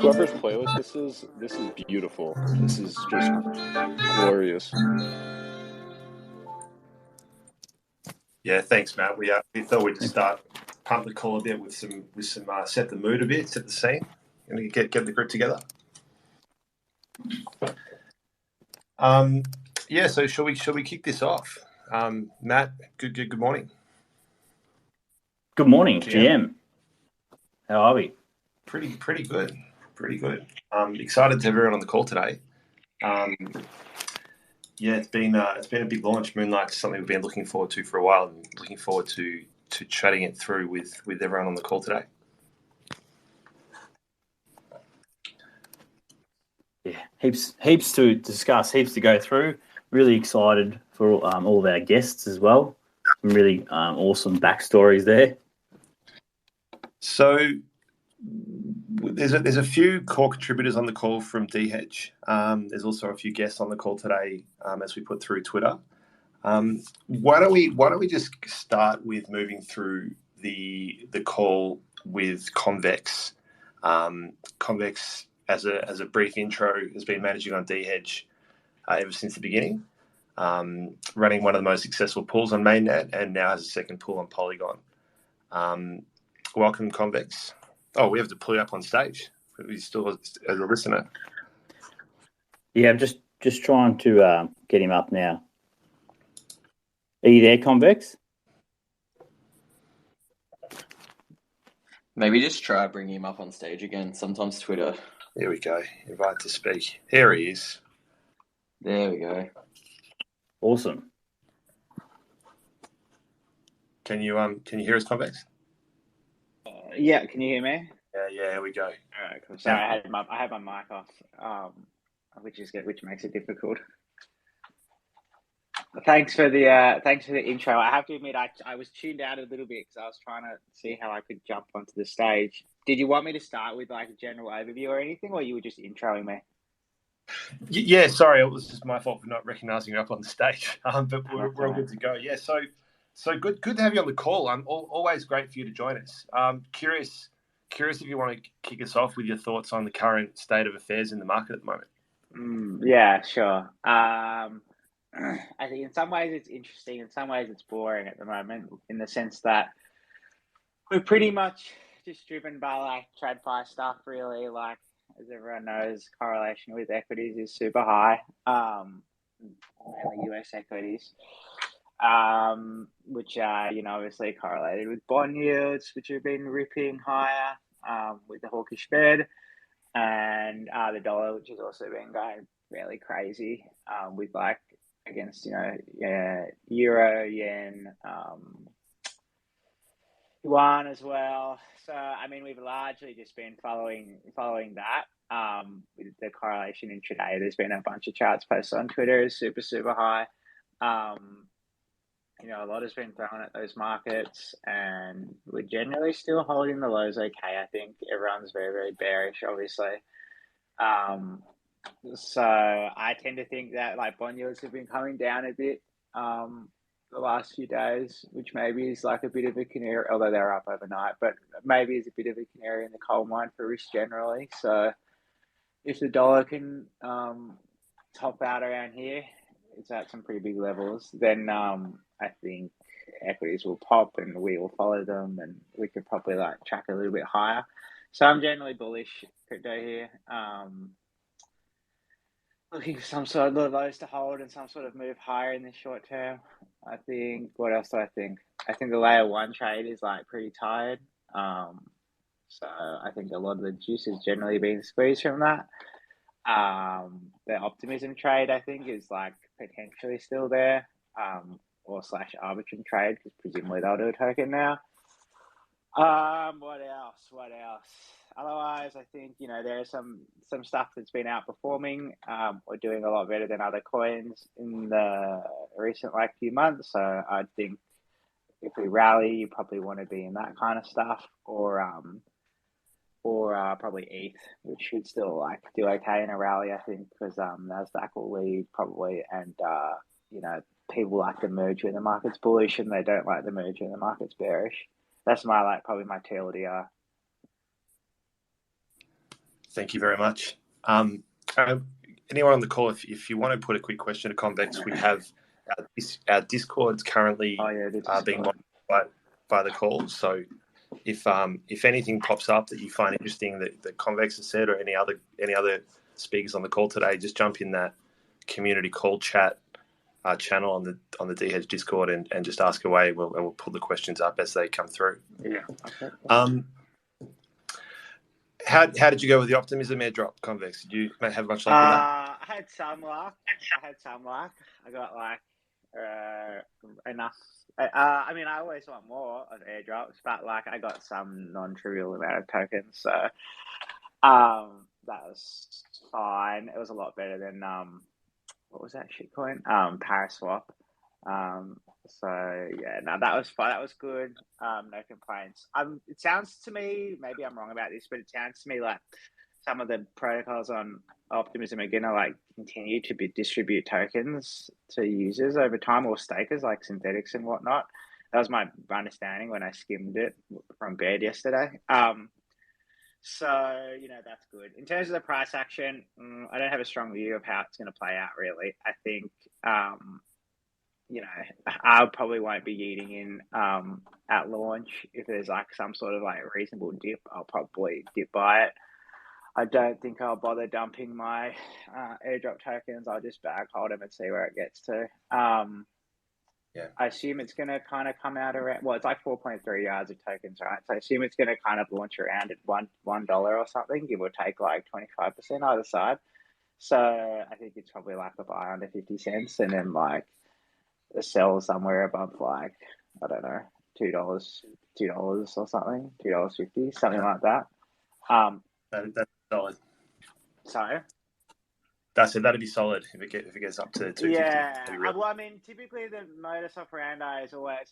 Whoever's playlist this is beautiful. This is just glorious. Yeah, thanks, Matt. We thought we'd just start pump the call a bit with some set the mood a bit, set the scene, and get the group together. Yeah. So shall we kick this off? Matt, good morning. Good morning, GM. How are we? Pretty good. Pretty good. Excited to have everyone on the call today. Yeah, it's been a big launch. Moonlight's something we've been looking forward to for a while, and looking forward to chatting it through with everyone on the call today. Yeah, heaps to discuss, heaps to go through. Really excited for all of our guests as well. Some really awesome backstories there. So there's a few core contributors on the call from dHEDGE. There's also a few guests on the call today as we put through Twitter. Why don't we just start with moving through the call with Convex. Convex, as a brief intro, has been managing on dHEDGE ever since the beginning, running one of the most successful pools on mainnet, and now has a second pool on Polygon. Welcome, Convex. Oh, we have to pull you up on stage. We still as a listener. Yeah, I'm just trying to get him up now. Are you there, Convex? Maybe just try bringing him up on stage again. Sometimes Twitter. There we go. Invite to speak. Here he is. There we go. Awesome. Can you hear us, Convex? Yeah, can you hear me? Yeah, here we go. All right, cool. Sorry, I had my mic off, which makes it difficult. Thanks for the intro. I have to admit, I was tuned out a little bit because I was trying to see how I could jump onto the stage. Did you want me to start with like a general overview or anything, or you were just introing me? Yeah, sorry, it was just my fault for not recognising you up on the stage. But we're all good to go. Yeah, so good to have you on the call. Always great for you to join us. Curious if you want to kick us off with your thoughts on the current state of affairs in the market at the moment. Yeah, sure. I think in some ways it's interesting, in some ways it's boring at the moment, in the sense that we're pretty much just driven by like TradFi stuff, really. Like, as everyone knows, correlation with equities is super high, mainly US equities, which are, obviously correlated with bond yields, which have been ripping higher with the hawkish Fed, and the dollar, which has also been going fairly crazy with like against euro, yen, yuan as well. So I mean, we've largely just been following that. With the correlation intraday, there's been a bunch of charts posted on Twitter, is super high. A lot has been thrown at those markets, and we're generally still holding the lows okay. I think everyone's very, very bearish, obviously. So I tend to think that like bond yields have been coming down a bit the last few days, which maybe is like a bit of a canary, although they're up overnight, but maybe is a bit of a canary in the coal mine for risk generally. So if the dollar can top out around here, it's at some pretty big levels, then I think equities will pop and we will follow them, and we could probably like track a little bit higher. So I'm generally bullish crypto here. Looking for some sort of lows to hold and some sort of move higher in the short term. I think, what else do I think? I think the layer one trade is like pretty tired. So I think a lot of the juice is generally being squeezed from that. The optimism trade, I think, is like potentially still there, or /Arbitrum trade, because presumably they'll do a token now. What else? What else? Otherwise, I think there's some stuff that's been outperforming or doing a lot better than other coins in the recent few months. So I think if we rally, you probably want to be in that kind of stuff, or probably ETH, which should still do okay in a rally, I think, because Nasdaq will lead probably, and people like the merge when the market's bullish, and they don't like the merge when the market's bearish. That's my probably my TLDR. Thank you very much. Anyone on the call, if you want to put a quick question to Convex, we have our Discord's currently being monitored by the call. So if anything pops up that you find interesting that Convex has said, or any other speakers on the call today, just jump in that community call chat channel on the dHEDGE Discord and just ask away. We'll pull the questions up as they come through. Yeah. Okay. How did you go with the optimism airdrop, Convex? Did you have much luck with that? I had some luck. I got enough. I mean, I always want more of airdrops, but I got some non-trivial amount of tokens, so that was fine. It was a lot better than what was that shitcoin? Paraswap. So yeah, no, that was fine. That was good. No complaints. It sounds to me, maybe I'm wrong about this, but it sounds to me like some of the protocols on Optimism are gonna continue to distribute tokens to users over time, or stakers like synthetics and whatnot. That was my understanding when I skimmed it from Baird yesterday. So that's good. In terms of the price action, I don't have a strong view of how it's going to play out. Really, I think I probably won't be eating in at launch. If there's some sort of reasonable dip, I'll probably dip by it. I don't think I'll bother dumping my airdrop tokens. I'll just bag hold them and see where it gets to. Yeah. I assume it's going to kind of come out around, it's 4.3 yards of tokens, right? So I assume it's going to kind of launch around at $1 or something, give or take 25% either side. So I think it's probably a buy under 50 cents, and then a sell somewhere above I don't know, $2 or something, $2.50, something like that. That's solid. Sorry? That'd be solid if it gets up to 250. Yeah. Well, I mean, typically the modus operandi is always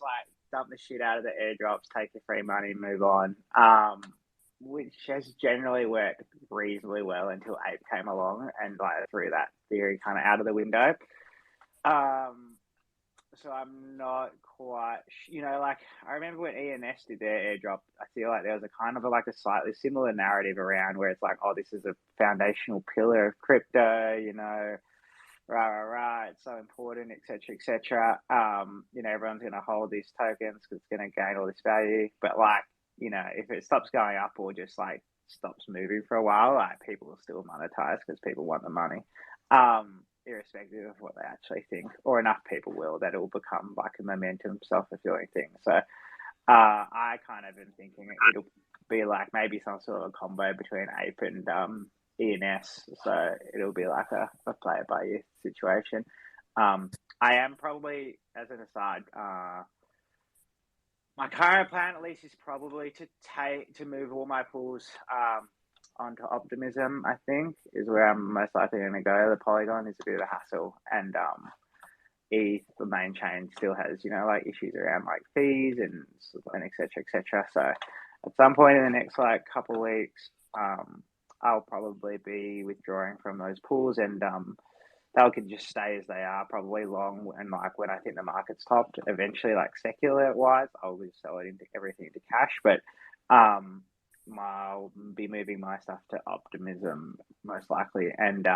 dump the shit out of the airdrops, take your free money, and move on. Which has generally worked reasonably well until Ape came along and threw that theory kind of out of the window. So I'm not quite, I remember when ENS did their airdrop, I feel like there was a kind of a slightly similar narrative around where it's this is a foundational pillar of crypto, it's so important, etc. Everyone's going to hold these tokens because it's going to gain all this value. But if it stops going up or just stops moving for a while, people will still monetize because people want the money. Irrespective of what they actually think, or enough people will that it will become a momentum, self-fulfilling thing. So I kind of am thinking it'll be maybe some sort of combo between Ape and ENS. So it'll be a play it by ear situation. I am probably, as an aside, my current plan at least is probably to move all my pools onto Optimism, I think, is where I'm most likely going to go. The Polygon is a bit of a hassle, and ETH, the main chain, still has issues around fees and etc. So at some point in the next couple of weeks, I'll probably be withdrawing from those pools, and they can just stay as they are, probably long. And when I think the market's topped, eventually secular wise, I'll just sell it into everything to cash, but I'll be moving my stuff to Optimism most likely, and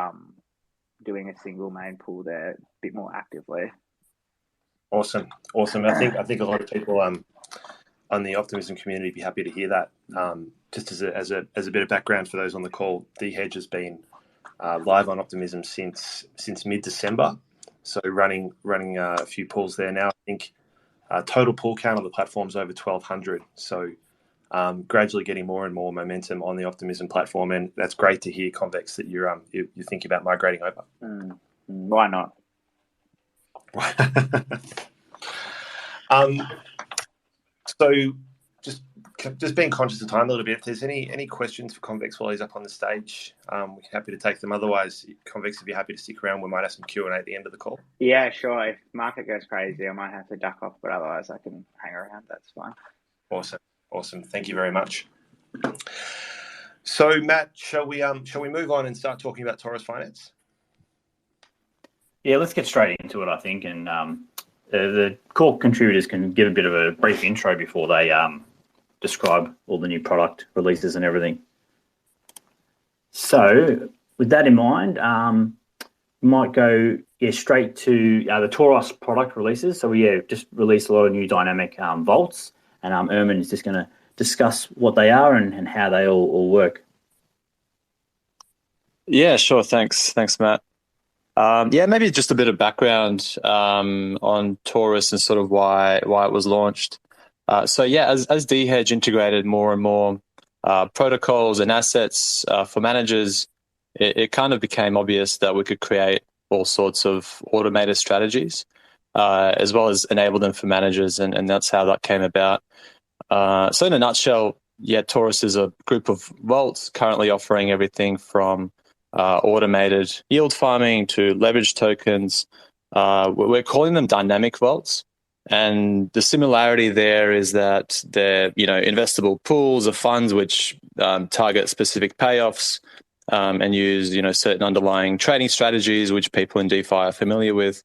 doing a single main pool there a bit more actively. Awesome. I think a lot of people on the Optimism community be happy to hear that. Just as a bit of background for those on the call, dHEDGE has been live on Optimism since mid-December, so running a few pools there now. I think total pool count on the platform is over 1,200. So. Gradually getting more and more momentum on the Optimism platform, and that's great to hear, Convex, that you're thinking about migrating over. Why not? So, just just being conscious of time a little bit. If there's any questions for Convex while he's up on the stage, we're happy to take them. Otherwise, Convex, if you're happy to stick around, we might have some Q&A at the end of the call. Yeah, sure. If market goes crazy, I might have to duck off, but otherwise I can hang around. That's fine. Awesome. Thank you very much. So, Matt, shall we move on and start talking about Toros Finance? Yeah, let's get straight into it, I think. And the core contributors can give a bit of a brief intro before they describe all the new product releases and everything. So, with that in mind, we might go straight to the Toros product releases. So, we just released a lot of new dynamic vaults, and Ermin is just going to discuss what they are and how they all work. Yeah, sure. Thanks, Matt. Maybe just a bit of background on Toros and sort of why it was launched. As dHEDGE integrated more and more protocols and assets for managers, it kind of became obvious that we could create all sorts of automated strategies, as well as enable them for managers, and that's how that came about. So in a nutshell, Toros is a group of vaults currently offering everything from automated yield farming to leverage tokens. We're calling them dynamic vaults. And the similarity there is that they're, investable pools of funds which target specific payoffs and use, certain underlying trading strategies which people in DeFi are familiar with.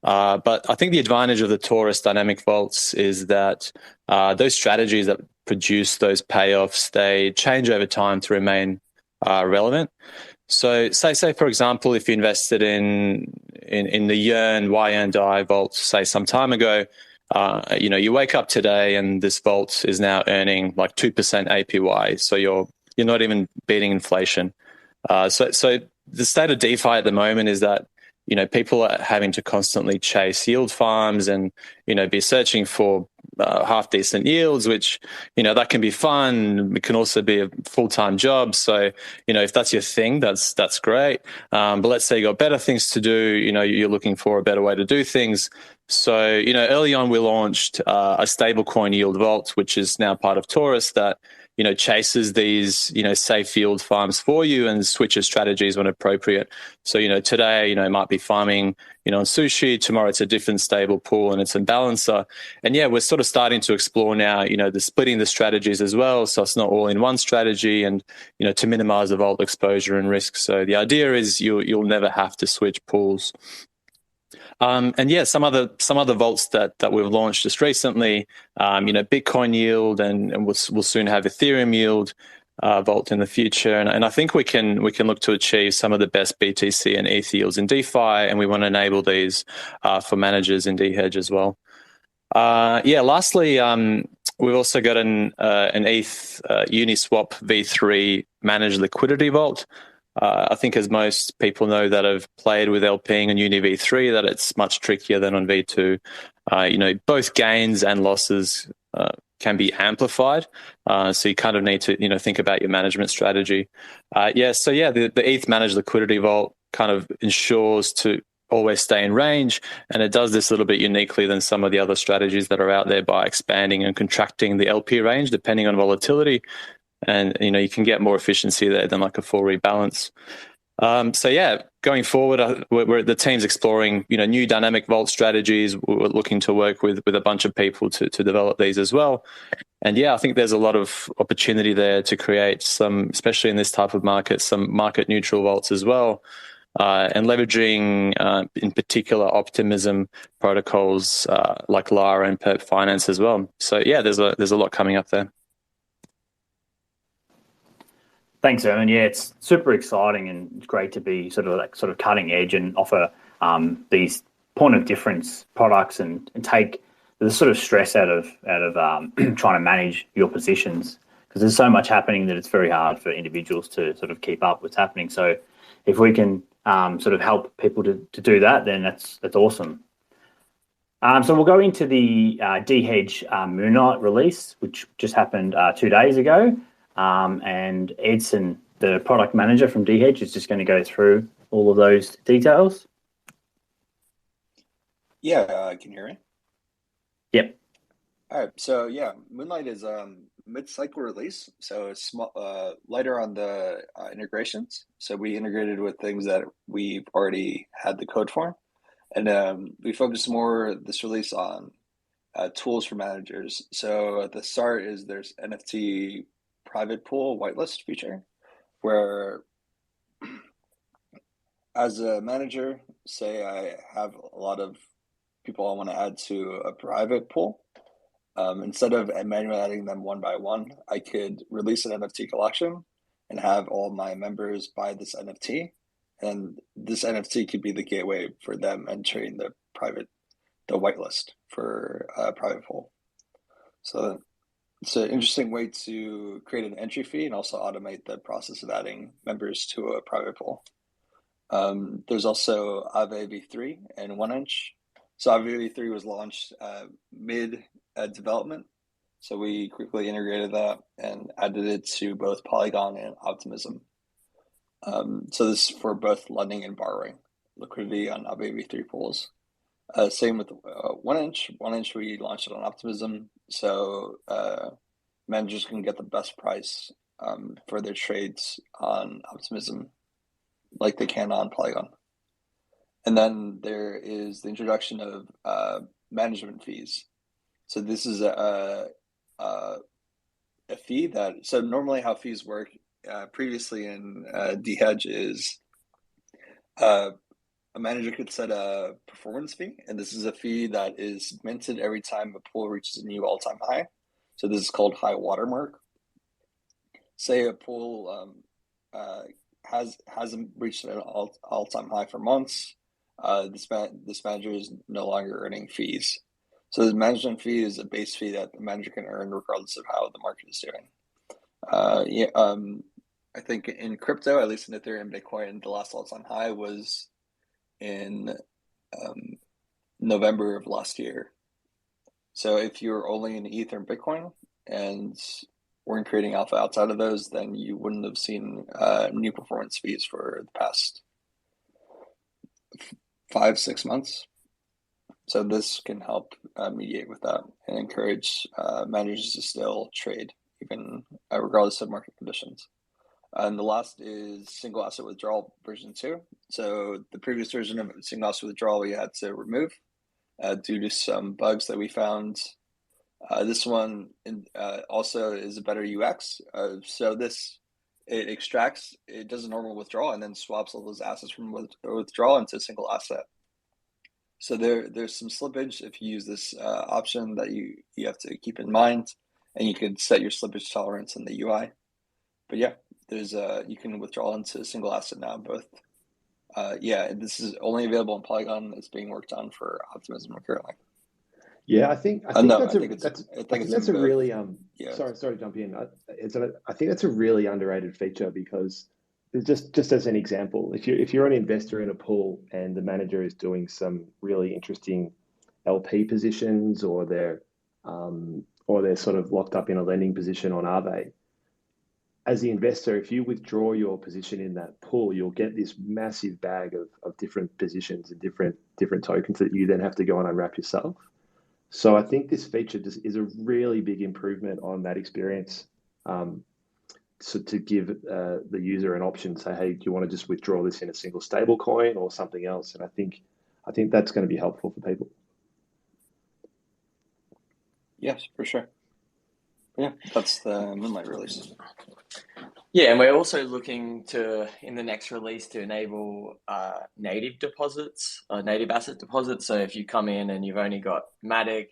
But I think the advantage of the Toros dynamic vaults is that those strategies that produce those payoffs, they change over time to remain relevant. So say for example, if you invested in the YNDI vault, say some time ago, you wake up today and this vault is now earning like 2% APY. So you're not even beating inflation. So the state of DeFi at the moment is that people are having to constantly chase yield farms and, be searching for half decent yields, which, that can be fun. It can also be a full-time job. So, if that's your thing, that's great. But let's say you got better things to do, you're looking for a better way to do things. So, early on we launched a stablecoin yield vault, which is now part of Toros that, chases these, safe yield farms for you and switches strategies when appropriate. So, today, it might be farming, on sushi. Tomorrow it's a different stable pool and it's a balancer. And we're sort of starting to explore now, the splitting the strategies as well. So it's not all in one strategy and, to minimize the vault exposure and risk. So the idea is you'll never have to switch pools. Some other vaults that we've launched just recently, Bitcoin yield, and we'll soon have Ethereum yield vault in the future. And I think we can look to achieve some of the best BTC and ETH yields in DeFi, and we want to enable these for managers in dHEDGE as well. Lastly, we've also got an ETH Uniswap v3 managed liquidity vault. I think as most people know that have played with LPing on Uni V3, that it's much trickier than on V2. Both gains and losses can be amplified. So you kind of need to, think about your management strategy. The ETH managed liquidity vault kind of ensures to always stay in range. And it does this a little bit uniquely than some of the other strategies that are out there by expanding and contracting the LP range depending on volatility. And, you can get more efficiency there than like a full rebalance. Going forward, the team's exploring, new dynamic vault strategies. We're looking to work with a bunch of people to develop these as well. And I think there's a lot of opportunity there to create some, especially in this type of market, some market neutral vaults as well. And leveraging, in particular, optimism protocols like Lara and Perp Finance as well. So there's a lot coming up there. Thanks, Ermin. It's super exciting and it's great to be sort of cutting edge and offer these point of difference products and take the sort of stress out of trying to manage your positions, because there's so much happening that it's very hard for individuals to sort of keep up what's happening. So if we can sort of help people to do that, then that's awesome. So we'll go into the dHEDGE Moonlight release, which just happened 2 days ago. And Edson, the product manager from dHEDGE, is just going to go through all of those details. Yeah, can you hear me? Yep. All right, so Moonlight is mid-cycle release, so it's lighter on the integrations. So we integrated with things that we've already had the code for, and we focused more this release on tools for managers. So at the start there's NFT private pool whitelist feature, where as a manager, say I have a lot of people I want to add to a private pool. Instead of manually adding them one by one, I could release an NFT collection and have all my members buy this NFT. And this NFT could be the gateway for them entering the whitelist for a private pool. So it's an interesting way to create an entry fee and also automate the process of adding members to a private pool. There's also Aave v3 and 1inch. So Aave v3 was launched mid development. So we quickly integrated that and added it to both Polygon and Optimism. So this is for both lending and borrowing liquidity on Aave v3 pools. Same with 1inch. 1inch we launched it on Optimism, so managers can get the best price for their trades on Optimism like they can on Polygon. And then there is the introduction of management fees. So this is a fee that, so normally how fees work previously in dHEDGE is a manager could set a performance fee, and this is a fee that is minted every time a pool reaches a new all-time high. So this is called high watermark. Say a pool hasn't reached an all-time high for months. This manager is no longer earning fees. So the management fee is a base fee that the manager can earn regardless of how the market is doing. I think in crypto, at least in Ethereum, Bitcoin, the last all-time high was in November of last year. So if you're only in Ether and Bitcoin and weren't creating alpha outside of those, then you wouldn't have seen new performance fees for the past 5-6 months. So this can help mediate with that and encourage managers to still trade, even regardless of market conditions. And the last is single asset withdrawal version 2. So the previous version of single asset withdrawal we had to remove due to some bugs that we found. This one also is a better UX. So it extracts, it does a normal withdrawal and then swaps all those assets from withdrawal into a single asset. So there's some slippage if you use this option that you have to keep in mind, and you can set your slippage tolerance in the UI. But yeah, there's you can withdraw into a single asset now. Both, this is only available on Polygon. It's being worked on for Optimism currently. Yeah, I think that's a really sorry to jump in. I think that's a really underrated feature, because just as an example, if you're an investor in a pool and the manager is doing some really interesting LP positions, or they're sort of locked up in a lending position on Aave, as the investor, if you withdraw your position in that pool, you'll get this massive bag of different positions and different tokens that you then have to go and unwrap yourself. So I think this feature just is a really big improvement on that experience. So to give the user an option, say, hey, do you want to just withdraw this in a single stable coin or something else? And I think that's going to be helpful for people. Yes, for sure. Yeah, that's the Moonlight release. Yeah, and we're also looking to, in the next release, to enable native deposits, native asset deposits. So if you come in and you've only got Matic,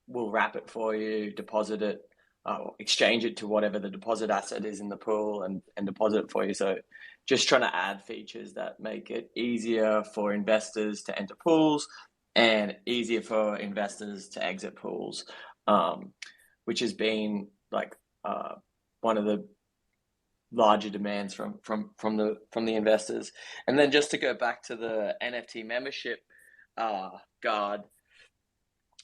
we'll wrap it for you, deposit it, exchange it to whatever the deposit asset is in the pool, and deposit it for you. So just trying to add features that make it easier for investors to enter pools and easier for investors to exit pools, which has been like one of the larger demands from the investors. And then just to go back to the NFT membership guard,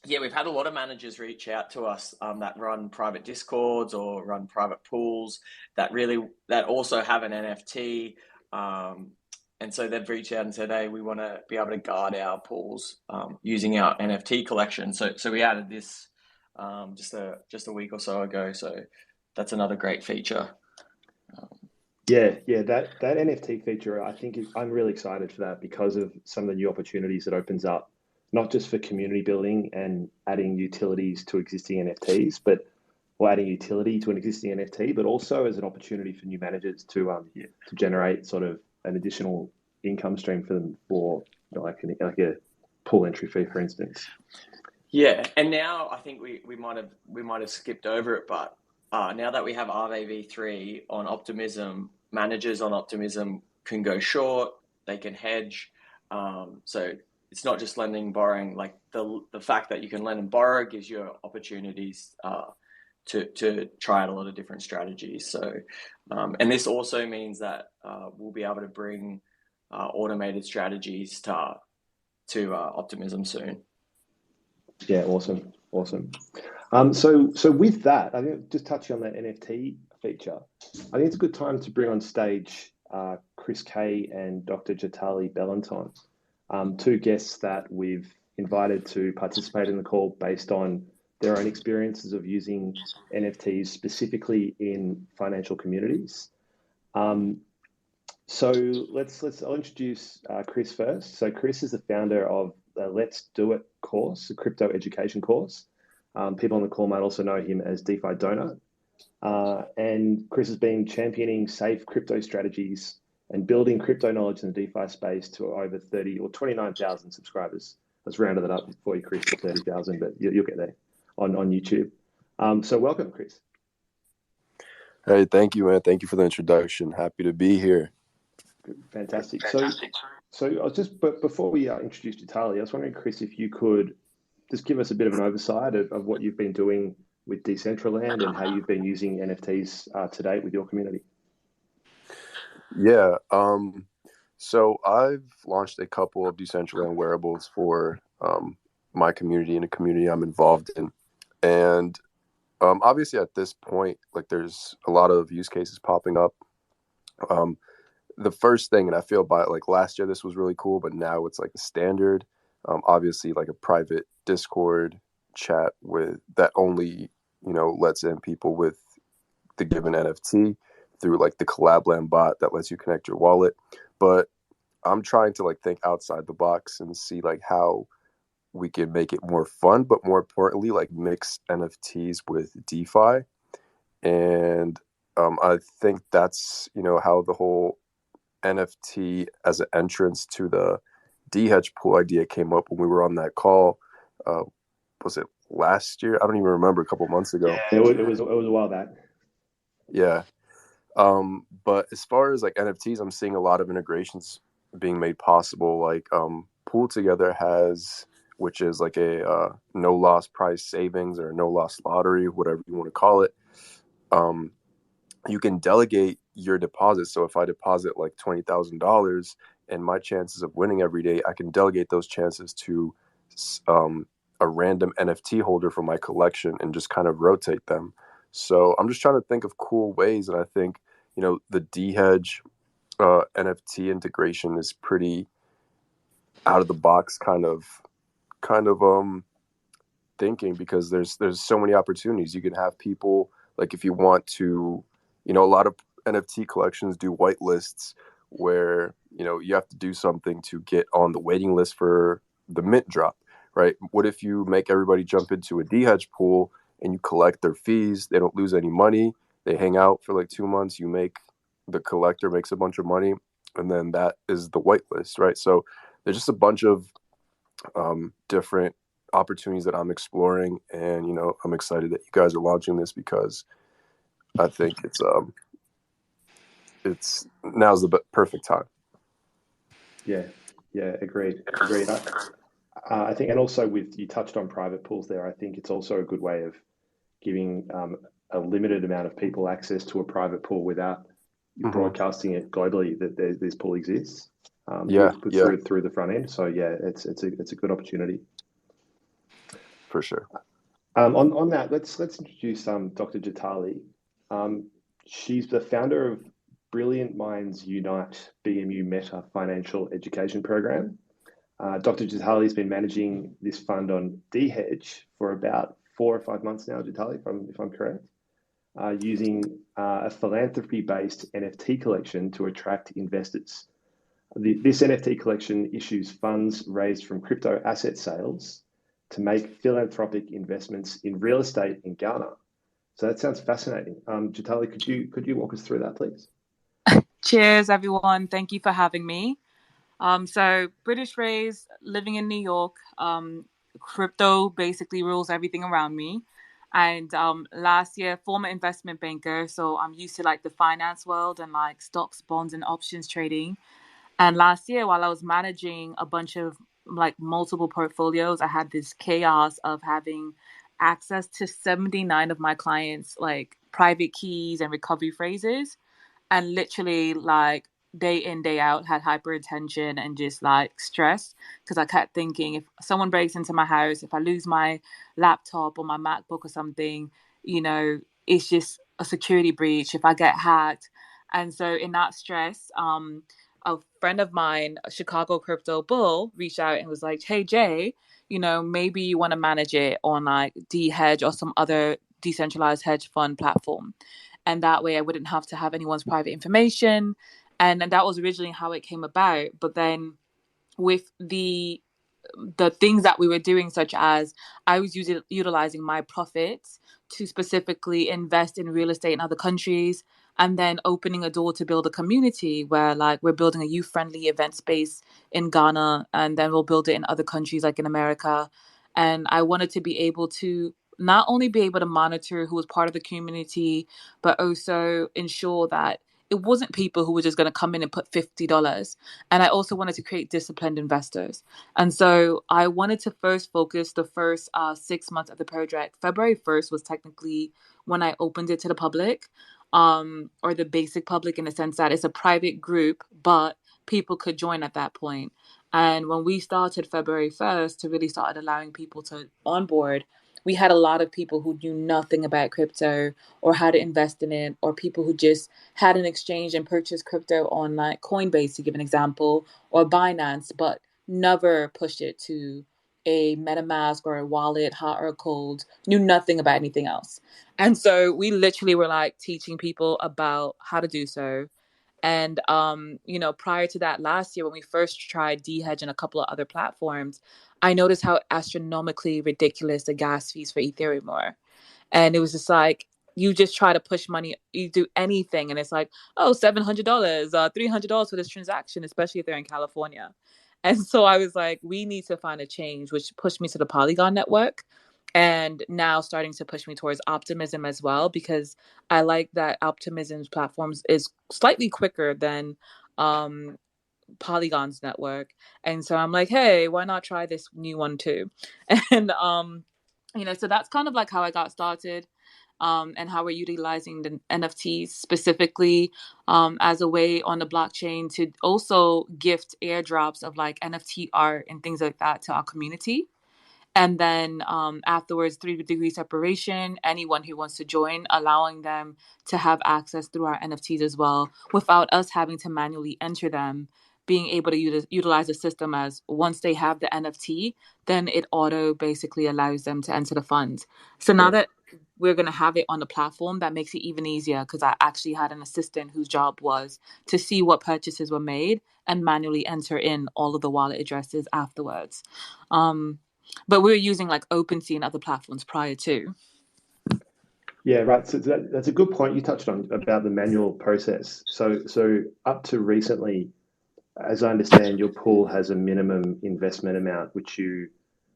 yeah, we've had a lot of managers reach out to us that run private Discords or run private pools that also have an NFT. And so they've reached out and said, hey, we want to be able to guard our pools using our NFT collection. So we added this just a week or so ago. So that's another great feature. That NFT feature, I'm really excited for that because of some of the new opportunities it opens up, not just for community building and adding utilities to existing NFTs, or adding utility to an existing NFT, but also as an opportunity for new managers to generate sort of an additional income stream for them for like a pool entry fee, for instance. Yeah, and now I think we might have skipped over it, but now that we have RVV3 on Optimism, managers on Optimism can go short, they can hedge. So it's not just lending and borrowing. Like the fact that you can lend and borrow gives you opportunities to try out a lot of different strategies. So, and this also means that we'll be able to bring automated strategies to Optimism soon. Yeah, awesome. So with that, I think just touching on that NFT feature, I think it's a good time to bring on stage Kris K and Dr. Jatali Bellanton, two guests that we've invited to participate in the call based on their own experiences of using NFTs specifically in financial communities. So I'll introduce Kris first. So Kris is the founder of the Let's Do It course, a crypto education course. People on the call might also know him as DeFi Donut. And Kris has been championing safe crypto strategies and building crypto knowledge in the DeFi space to over 30 or 29,000 subscribers. Let's round that up for you, Kris, to 30,000, but you'll get there on YouTube. So welcome, Kris. Hey, thank you, man. Thank you for the introduction. Happy to be here. Good. Fantastic. So I was but before we introduce Jatali, I was wondering, Kris, if you could just give us a bit of an oversight of what you've been doing with Decentraland and how you've been using NFTs to date with your community. Yeah. So I've launched a couple of Decentraland wearables for my community and a community I'm involved in. And obviously at this point, like there's a lot of use cases popping up. The first thing, and I feel like last year this was really cool, but now it's like a standard. Obviously like a private Discord chat with that only, lets in people with the given NFT through like the Collabland bot that lets you connect your wallet. But I'm trying to like think outside the box and see like how we can make it more fun, but more importantly, like mix NFTs with DeFi. And I think that's, how the whole NFT as an entrance to the dHEDGE pool idea came up when we were on that call. Was it last year? I don't even remember, a couple months ago. Yeah, it was a while back. Yeah. But as far as like NFTs, I'm seeing a lot of integrations being made possible. Like Pool Together has, which is like a no loss prize savings or no loss lottery, whatever you want to call it. You can delegate your deposit. So if I deposit like $20,000 and my chances of winning every day, I can delegate those chances to a random NFT holder from my collection and just kind of rotate them. So I'm just trying to think of cool ways. And I think, the dHEDGE NFT integration is pretty out of the box kind of thinking, because there's so many opportunities. You can have people, like if you want to, a lot of NFT collections do white lists where, you have to do something to get on the waiting list for the mint drop, right? What if you make everybody jump into a dHEDGE pool and you collect their fees? They don't lose any money. They hang out for like 2 months. The collector makes a bunch of money, and then that is the whitelist, right? So there's just a bunch of different opportunities that I'm exploring, and I'm excited that you guys are launching this because I think it's now's the perfect time. Yeah, agreed. I think, and also you touched on private pools there. I think it's also a good way of giving a limited amount of people access to a private pool without broadcasting it globally that this pool exists. Through the front end. So yeah, it's a good opportunity for sure. On that, let's introduce Dr. Jatali. She's the founder of Brilliant Minds Unite BMU Meta financial education program. Dr. Jatali has been managing this fund on dHEDGE for about 4 or 5 months now, Jatali, if I'm correct, using a philanthropy-based NFT collection to attract investors. This NFT collection issues funds raised from crypto asset sales to make philanthropic investments in real estate in Ghana. So that sounds fascinating. Jatali, could you walk us through that, please? Cheers, everyone. Thank you for having me. So British raised, living in New York, crypto basically rules everything around me. And last year, former investment banker, so I'm used to like the finance world and like stocks, bonds, and options trading. And last year, while I was managing a bunch of like multiple portfolios, I had this chaos of having access to 79 of my clients' like private keys and recovery phrases. And literally like day in, day out had hypertension and just like stress because I kept thinking if someone breaks into my house, if I lose my laptop or my MacBook or something, it's just a security breach if I get hacked. And so in that stress, a friend of mine, a Chicago crypto bull, reached out and was like, hey, Jay, maybe you want to manage it on like dHEDGE or some other decentralized hedge fund platform. And that way I wouldn't have to have anyone's private information. And that was originally how it came about. But then with the things that we were doing, such as I was utilizing my profits to specifically invest in real estate in other countries, and then opening a door to build a community where like we're building a youth-friendly event space in Ghana, and then we'll build it in other countries like in America. And I wanted to be able to not only be able to monitor who was part of the community, but also ensure that it wasn't people who were just going to come in and put $50. And I also wanted to create disciplined investors. And so I wanted to first focus the first 6 months of the project. February 1st was technically when I opened it to the public, or the basic public, in the sense that it's a private group, but people could join at that point. And when we started February 1st to really start allowing people to onboard, we had a lot of people who knew nothing about crypto or how to invest in it, or people who just had an exchange and purchased crypto on like Coinbase, to give an example, or Binance, but never pushed it to a MetaMask or a wallet, hot or cold, knew nothing about anything else. And so we literally were like teaching people about how to do so. And, prior to that, last year, when we first tried dHEDGE and a couple of other platforms, I noticed how astronomically ridiculous the gas fees for Ethereum were. And it was just like, you just try to push money, you do anything. And it's like, oh, $700, $300 for this transaction, especially if they're in California. And so I was like, we need to find a change, which pushed me to the Polygon network. And now starting to push me towards Optimism as well, because I like that Optimism's platforms is slightly quicker than Polygon's network. And so I'm like, hey, why not try this new one too? And, so that's kind of like how I got started, and how we're utilizing the NFTs specifically as a way on the blockchain to also gift airdrops of like NFT art and things like that to our community. And then afterwards, 3-degree separation, anyone who wants to join, allowing them to have access through our NFTs as well, without us having to manually enter them, being able to utilize the system as once they have the NFT, then it auto basically allows them to enter the fund. So now that we're going to have it on the platform, that makes it even easier, because I actually had an assistant whose job was to see what purchases were made and manually enter in all of the wallet addresses afterwards. But we were using like OpenSea and other platforms prior to. Yeah, right. So that's a good point you touched on about the manual process. So up to recently, as I understand, your pool has a minimum investment amount which you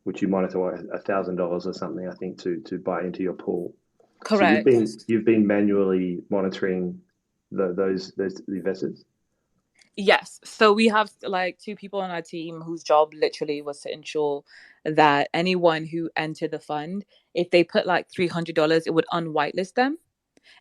monitor, $1,000 or something, I think, to buy into your pool. Correct. So you've been manually monitoring those investors. Yes. So we have like 2 people on our team whose job literally was to ensure that anyone who entered the fund, if they put like $300, it would unwhitelist them,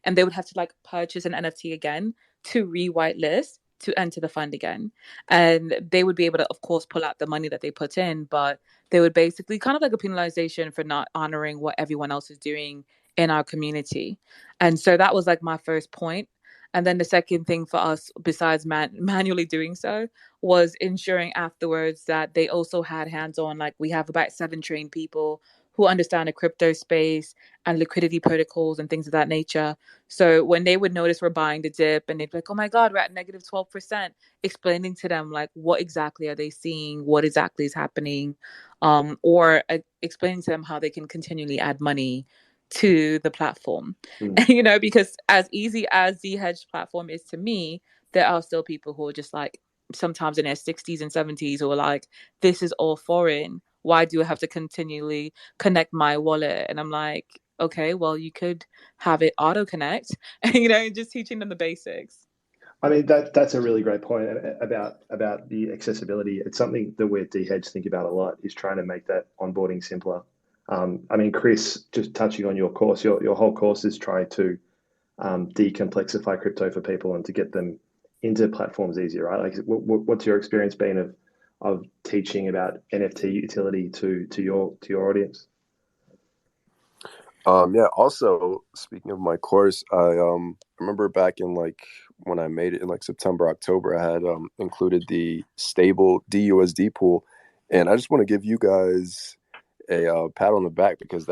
and they would have to like purchase an NFT again to re-whitelist to enter the fund again. And they would be able to, of course, pull out the money that they put in, but they would basically kind of like a penalization for not honoring what everyone else is doing in our community. And so that was like my first point. And then the second thing for us, besides manually doing so, was ensuring afterwards that they also had hands-on. Like we have about 7 trained people who understand the crypto space and liquidity protocols and things of that nature. So when they would notice we're buying the dip and they'd be like, oh my God, we're at negative 12%, explaining to them like what exactly are they seeing, what exactly is happening, or explaining to them how they can continually add money to the platform. Because as easy as the dHEDGE platform is to me, there are still people who are just like, sometimes in their 60s and 70s, who are like, this is all foreign. Why do I have to continually connect my wallet? And I'm like, okay, well, you could have it auto connect, just teaching them the basics. I mean, that's a really great point about the accessibility. It's something that we at dHEDGE think about a lot, is trying to make that onboarding simpler. I mean, Kris, just touching on your course, your whole course is trying to decomplexify crypto for people and to get them into platforms easier, right? Like, what's your experience been of teaching about NFT utility to your audience? Yeah. Also, speaking of my course, I remember back in when I made it in September, October, I had included the stable DUSD pool, and I just want to give you guys a pat on the back, because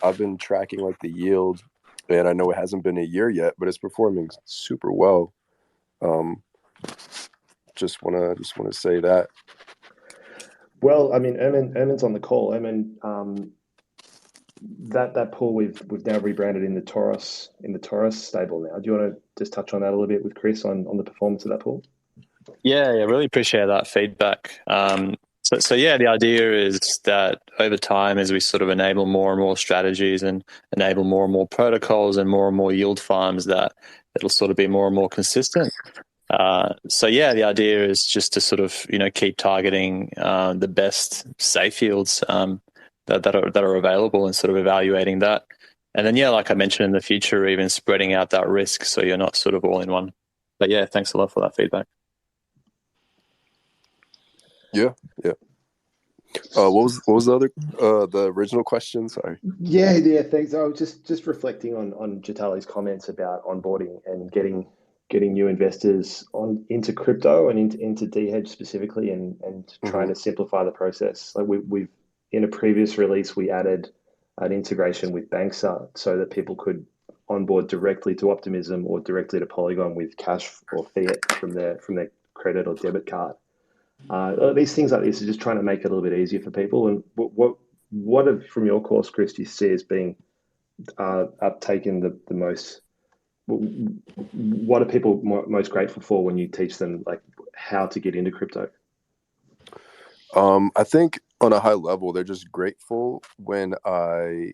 I've been tracking the yield, and I know it hasn't been a year yet, but it's performing super well. Just wanna say that. Well, I mean, Ermin's on the call. Ermin, that pool we've now rebranded in the Toros stable now. Do you want to just touch on that a little bit with Kris on the performance of that pool? Yeah, really appreciate that feedback. So yeah, the idea is that over time, as we sort of enable more and more strategies and enable more and more protocols and more yield farms, that it'll sort of be more and more consistent. So yeah, the idea is just to sort of keep targeting the best safe yields that are available and sort of evaluating that, and then yeah, like I mentioned, in the future, even spreading out that risk so you're not sort of all in one. But yeah, thanks a lot for that feedback. Yeah. What was the other the original question? Sorry. Yeah. Thanks. I was just reflecting on Jatali's comments about onboarding and getting new investors into crypto and into dHEDGE specifically, and trying to simplify the process. Like we've in a previous release, we added an integration with Banksa so that people could onboard directly to Optimism or directly to Polygon with cash or fiat from their credit or debit card. These things like this are just trying to make it a little bit easier for people. And what from your course, Kris, do you see as being uptaken the most? What are people most grateful for when you teach them how to get into crypto? I think on a high level, they're just grateful when I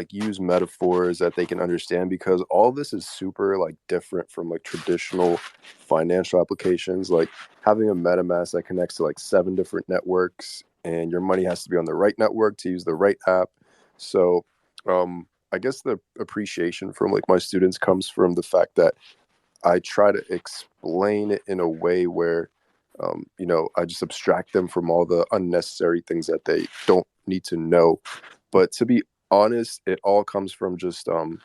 use metaphors that they can understand, because all this is super different from traditional financial applications. Like having a MetaMask that connects to 7 different networks, and your money has to be on the right network to use the right app. So I guess the appreciation from my students comes from the fact that I try to explain it in a way where I just abstract them from all the unnecessary things that they don't need to know. But to be honest, it all comes from just the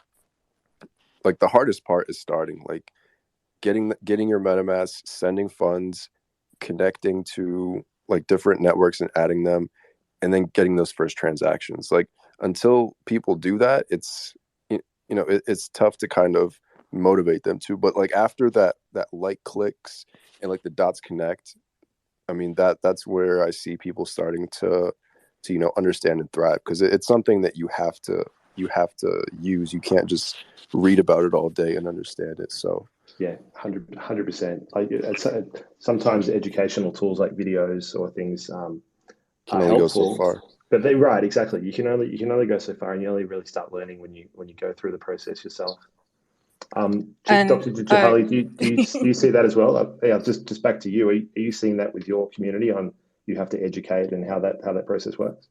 hardest part is starting, getting your MetaMask, sending funds, connecting to different networks and adding them, and then getting those first transactions. Until people do that, it's it's tough to kind of motivate them to. But after that light clicks and the dots connect, I mean that's where I see people starting to understand and thrive, because it's something that you have to use. You can't just read about it all day and understand it. So yeah, 100%. Sometimes educational tools like videos or things can only go so far. But they're right, exactly. You can only go so far, and you only really start learning when you go through the process yourself. Dr. Jatali, do you see that as well? Yeah, just back to you. Are you seeing that with your community on you have to educate and how that process works?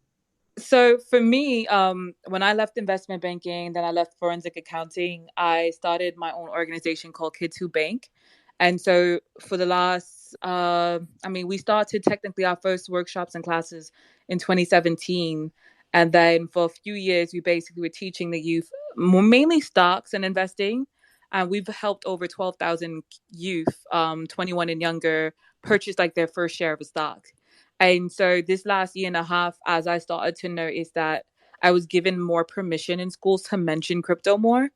So for me, when I left investment banking, then I left forensic accounting, I started my own organization called Kids Who Bank. And so for the last, we started technically our first workshops and classes in 2017. And then for a few years, we basically were teaching the youth mainly stocks and investing. And we've helped over 12,000 youth, 21 and younger, purchase their first share of a stock. And so this last year and a half, as I started to notice that I was given more permission in schools to mention crypto more,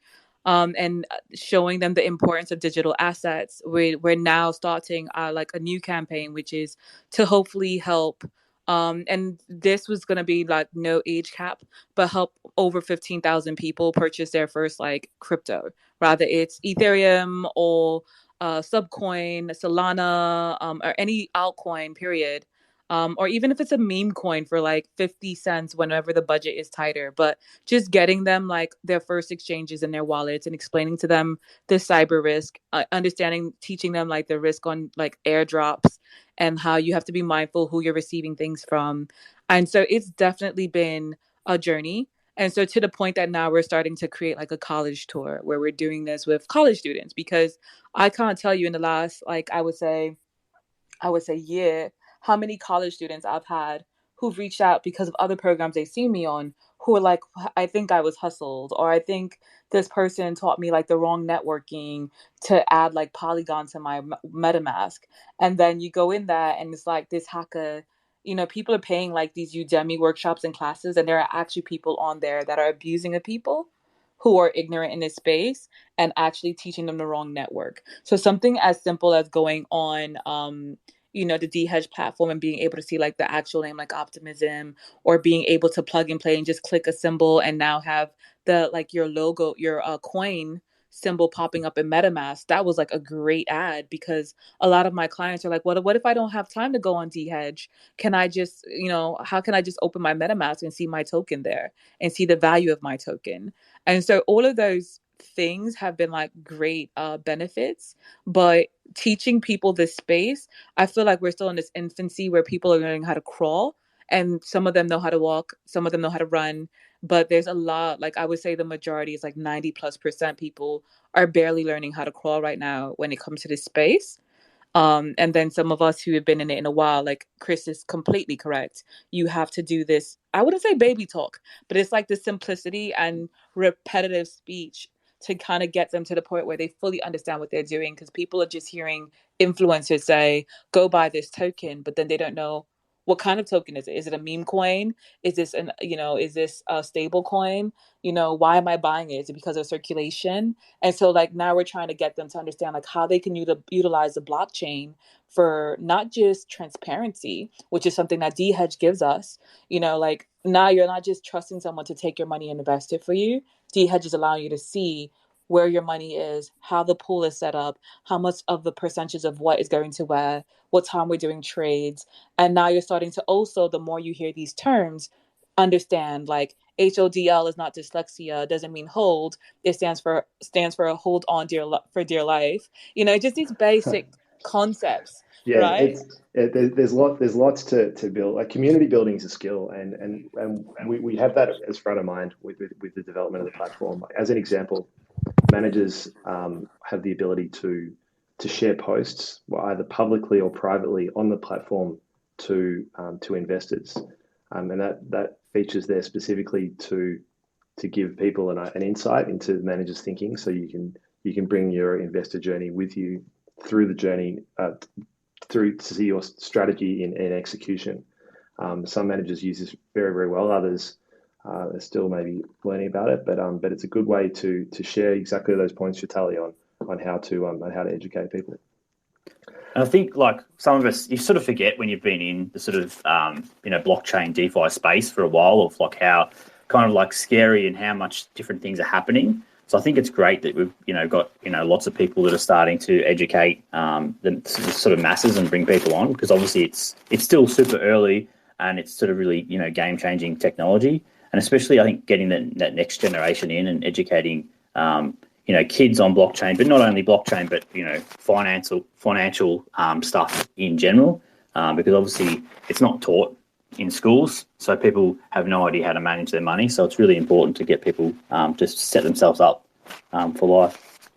and showing them the importance of digital assets. We're now starting like a new campaign, which is to hopefully help. And this was going to be like no age cap, but help over 15,000 people purchase their first like crypto, rather it's Ethereum or Subcoin, Solana, or any altcoin, period. Or even if it's a meme coin for like 50 cents whenever the budget is tighter. But just getting them like their first exchanges in their wallets and explaining to them the cyber risk, teaching them like the risk on like airdrops and how you have to be mindful who you're receiving things from. And so it's definitely been a journey. And so to the point that now we're starting to create like a college tour where we're doing this with college students, because I can't tell you in the last, like, I would say year, how many college students I've had who've reached out because of other programs they've seen me on, who are like, I think I was hustled, or I think this person taught me like the wrong networking to add like Polygon to my MetaMask. And then you go in there and it's like this hacker, people are paying like these Udemy workshops and classes, and there are actually people on there that are abusing the people who are ignorant in this space and actually teaching them the wrong network. So something as simple as going on, the dHEDGE platform and being able to see like the actual name, like Optimism, or being able to plug and play and just click a symbol and now have the like your logo, your coin symbol popping up in MetaMask. That was like a great ad, because a lot of my clients are like, what if I don't have time to go on dHEDGE? Can I just, how can I just open my MetaMask and see my token there and see the value of my token? And so all of those things have been like great benefits, but teaching people this space, I feel like we're still in this infancy where people are learning how to crawl, and some of them know how to walk, some of them know how to run, but there's a lot, like I would say the majority is like 90+% people are barely learning how to crawl right now when it comes to this space. And then some of us who have been in it in a while, like Kris is completely correct. You have to do this, I wouldn't say baby talk, but it's like the simplicity and repetitive speech to kind of get them to the point where they fully understand what they're doing. Because people are just hearing influencers say, go buy this token, but then they don't know what kind of token is it? Is it a meme coin? Is this is this a stable coin? Why am I buying it? Is it because of circulation? And so like now we're trying to get them to understand like how they can utilize the blockchain for not just transparency, which is something that dHEDGE gives us. Like now you're not just trusting someone to take your money and invest it for you. dHEDGE is allowing you to see where your money is, how the pool is set up, how much of the percentage of what is going to where, what time we're doing trades. And now you're starting to also, the more you hear these terms, understand like HODL is not dyslexia, doesn't mean hold. It stands for hold on for dear life. Just these basic concepts. Yeah, right? There's lots to build. Like community building is a skill, and we have that as front of mind with the development of the platform. As an example, managers have the ability to share posts, either publicly or privately, on the platform to investors, and that features there specifically to give people an insight into the manager's thinking, so you can bring your investor journey with you through the journey, through to see your strategy in execution. Some managers use this very, very well. Others are still maybe learning about it, but it's a good way to share exactly those points, Jatali, on how to educate people. And I think like some of us, you sort of forget when you've been in the sort of blockchain DeFi space for a while, of like how kind of like scary and how much different things are happening. So I think it's great that we've got lots of people that are starting to educate the sort of masses and bring people on, because obviously it's still super early and it's sort of really game changing technology, and especially I think getting that next generation in and educating kids on blockchain, but not only blockchain, but financial stuff in general, because obviously it's not taught in schools, so people have no idea how to manage their money. So it's really important to get people to set themselves up for life.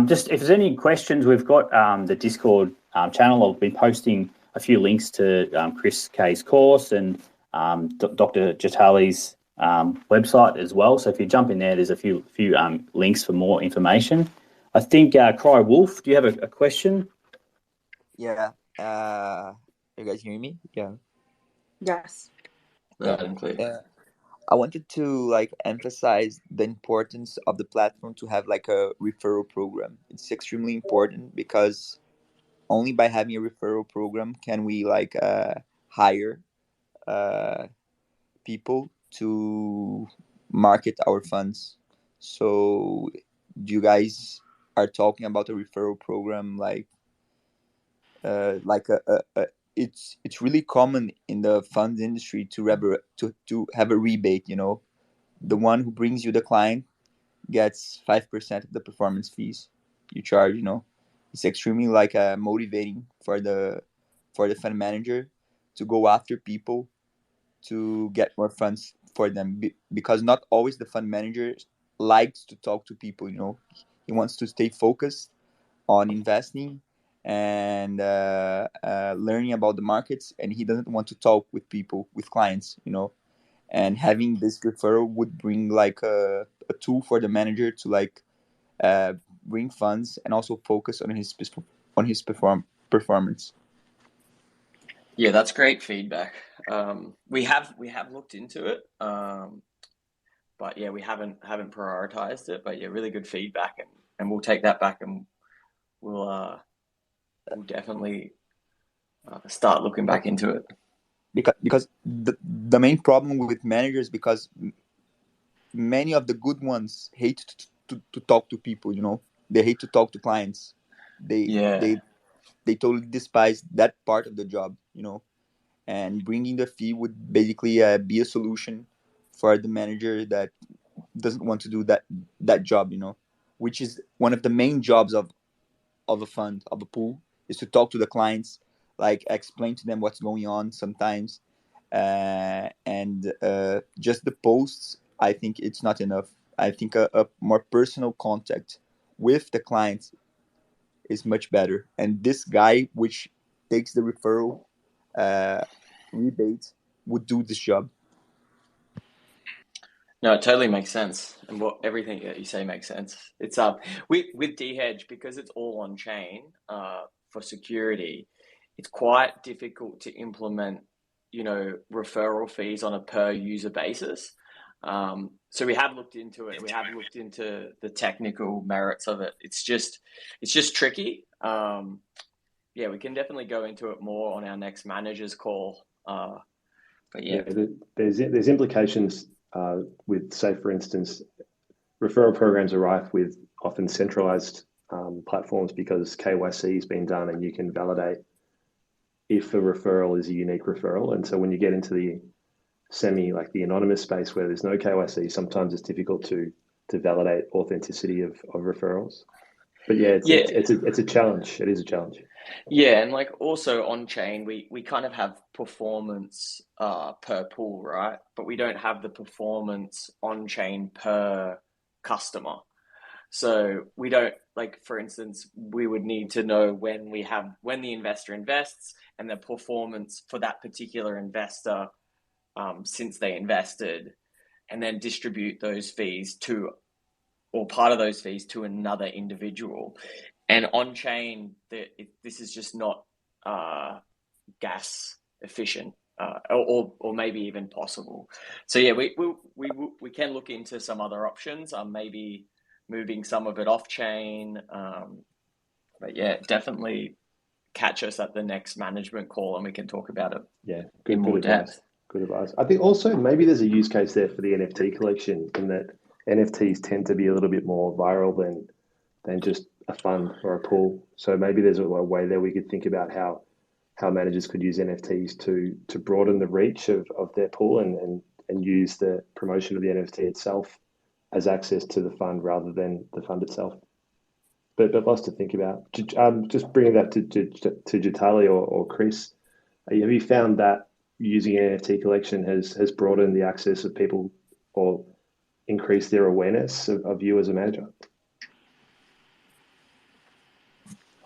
Just if there's any questions, we've got the Discord channel. I've been posting a few links to Kris K's course and Dr. Jatali's website as well. So if you jump in there, there's a few links for more information. I think Cry Wolf, do you have a question? Yeah. You guys hear me? Yeah. Yes. Loud and clear. I wanted to like emphasize the importance of the platform to have like a referral program. It's extremely important because only by having a referral program can we like hire people to market our funds. So you guys are talking about a referral program like it's really common in the fund industry to have a rebate. The one who brings you the client gets 5% of the performance fees you charge. It's extremely like motivating for the fund manager to go after people to get more funds for them, because not always the fund manager likes to talk to people. He wants to stay focused on investing and learning about the markets, and he doesn't want to talk with people, with clients. And having this referral would bring like a tool for the manager to like bring funds and also focus on his performance. Yeah, that's great feedback. We have looked into it, but yeah, we haven't prioritized it. But yeah, really good feedback, and we'll take that back, and we'll definitely start looking back into it. Because the main problem with managers, because many of the good ones hate to talk to people. They hate to talk to clients. They totally despise that part of the job. And bringing the fee would basically be a solution for the manager that doesn't want to do that job. Which is one of the main jobs of a fund, of a pool, is to talk to the clients, like explain to them what's going on sometimes. And just the posts, I think it's not enough. I think a more personal contact with the clients is much better. And this guy, which takes the referral rebate, would do this job. No, it totally makes sense, and everything that you say makes sense. It's with dHEDGE, because it's all on chain for security. It's quite difficult to implement, referral fees on a per user basis. So we have looked into it. We have looked into the technical merits of it. It's just tricky. Yeah, we can definitely go into it more on our next managers call. But yeah, there's implications with, say, for instance, referral programs are rife with often centralized platforms, because KYC has been done and you can validate if a referral is a unique referral. And so when you get into the the anonymous space where there's no KYC, sometimes it's difficult to validate authenticity of referrals. But yeah, it's a challenge. It is a challenge. Yeah, and like also on chain, we kind of have performance per pool, right? But we don't have the performance on chain per customer. So we don't, like, for instance, we would need to know when the investor invests and the performance for that particular investor since they invested, and then distribute those fees or part of those fees to another individual. And on chain, this is just not gas efficient, or maybe even possible. So yeah, we can look into some other options. Maybe moving some of it off chain. But yeah, definitely catch us at the next management call, and we can talk about it. Yeah, in more depth. Good advice. I think also maybe there's a use case there for the NFT collection, in that NFTs tend to be a little bit more viral than just a fund or a pool. So maybe there's a way there we could think about how managers could use NFTs to broaden the reach of their pool and use the promotion of the NFT itself as access to the fund rather than the fund itself. But lots to think about. Just bringing that to Jatali or Kris. Have you found that using an NFT collection has broadened the access of people or increased their awareness of you as a manager?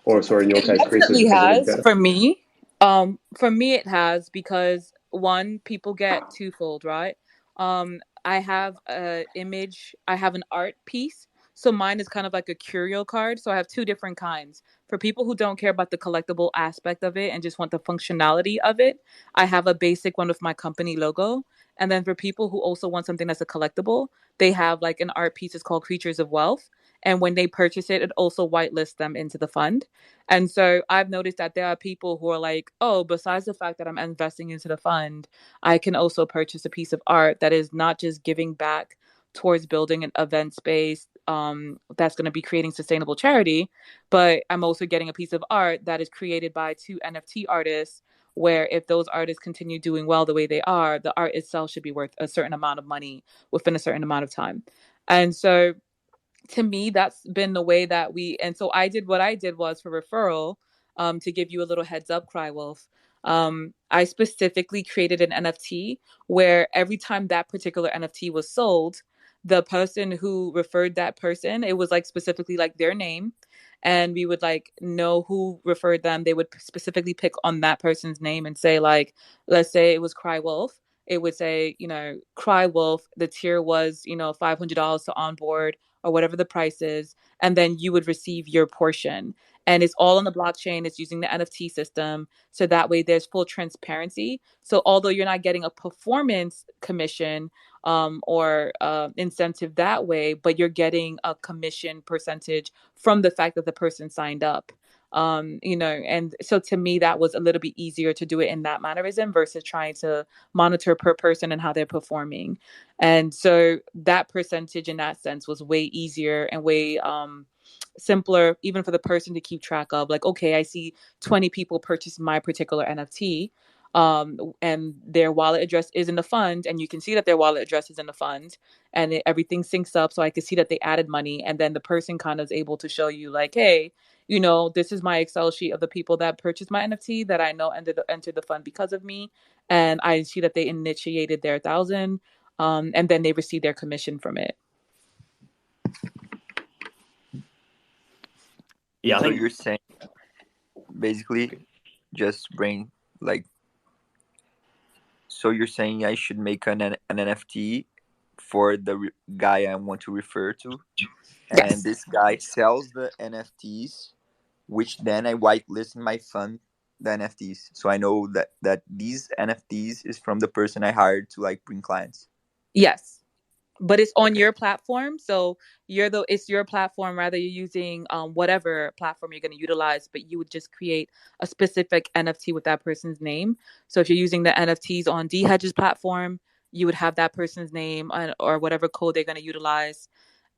Or sorry, in your case, Kris, definitely has for me. For me, it has, because one, people get twofold, right? I have an art piece, So mine is kind of like a curio card. So I have two different kinds. For people who don't care about the collectible aspect of it and just want the functionality of it, I have a basic one with my company logo. And then for people who also want something that's a collectible, they have like an art piece. It's called Creatures of Wealth. And when they purchase it, it also whitelists them into the fund. And so I've noticed that there are people who are like, oh, besides the fact that I'm investing into the fund, I can also purchase a piece of art that is not just giving back towards building an event space that's going to be creating sustainable charity, but I'm also getting a piece of art that is created by two NFT artists, where if those artists continue doing well the way they are, the art itself should be worth a certain amount of money within a certain amount of time. And so to me, that's been the way that and so what I did was for referral, to give you a little heads up, Crywolf. I specifically created an NFT where every time that particular NFT was sold, the person who referred that person, it was like specifically like their name, and we would like know who referred them. They would specifically pick on that person's name and say, like, let's say it was Crywolf. It would say, Crywolf, the tier was, $500 to onboard, or whatever the price is, and then you would receive your portion. And it's all on the blockchain. It's using the NFT system. So that way there's full transparency. So although you're not getting a performance commission or incentive that way, but you're getting a commission percentage from the fact that the person signed up. And so to me, that was a little bit easier to do it in that mannerism versus trying to monitor per person and how they're performing. And so that percentage in that sense was way easier and way simpler, even for the person to keep track of. Like, okay, I see 20 people purchase my particular NFT, and their wallet address is in the fund, and you can see that their wallet address is in the fund, and everything syncs up, so I could see that they added money, and then the person kind of is able to show you like, hey, this is my Excel sheet of the people that purchased my NFT that I know entered the fund because of me, and I see that they initiated their 1,000, and then they receive their commission from it. Yeah, so you're saying basically just bring like. So you're saying I should make an NFT for the guy I want to refer to, Yes. and this guy sells the NFTs, which then I whitelist in my fund the NFTs, so I know that these NFTs is from the person I hired to like bring clients. Yes. But it's on your platform, so it's your platform. Rather, you're using whatever platform you're going to utilize, but you would just create a specific NFT with that person's name. So if you're using the NFTs on dHEDGE's platform, you would have that person's name or whatever code they're going to utilize,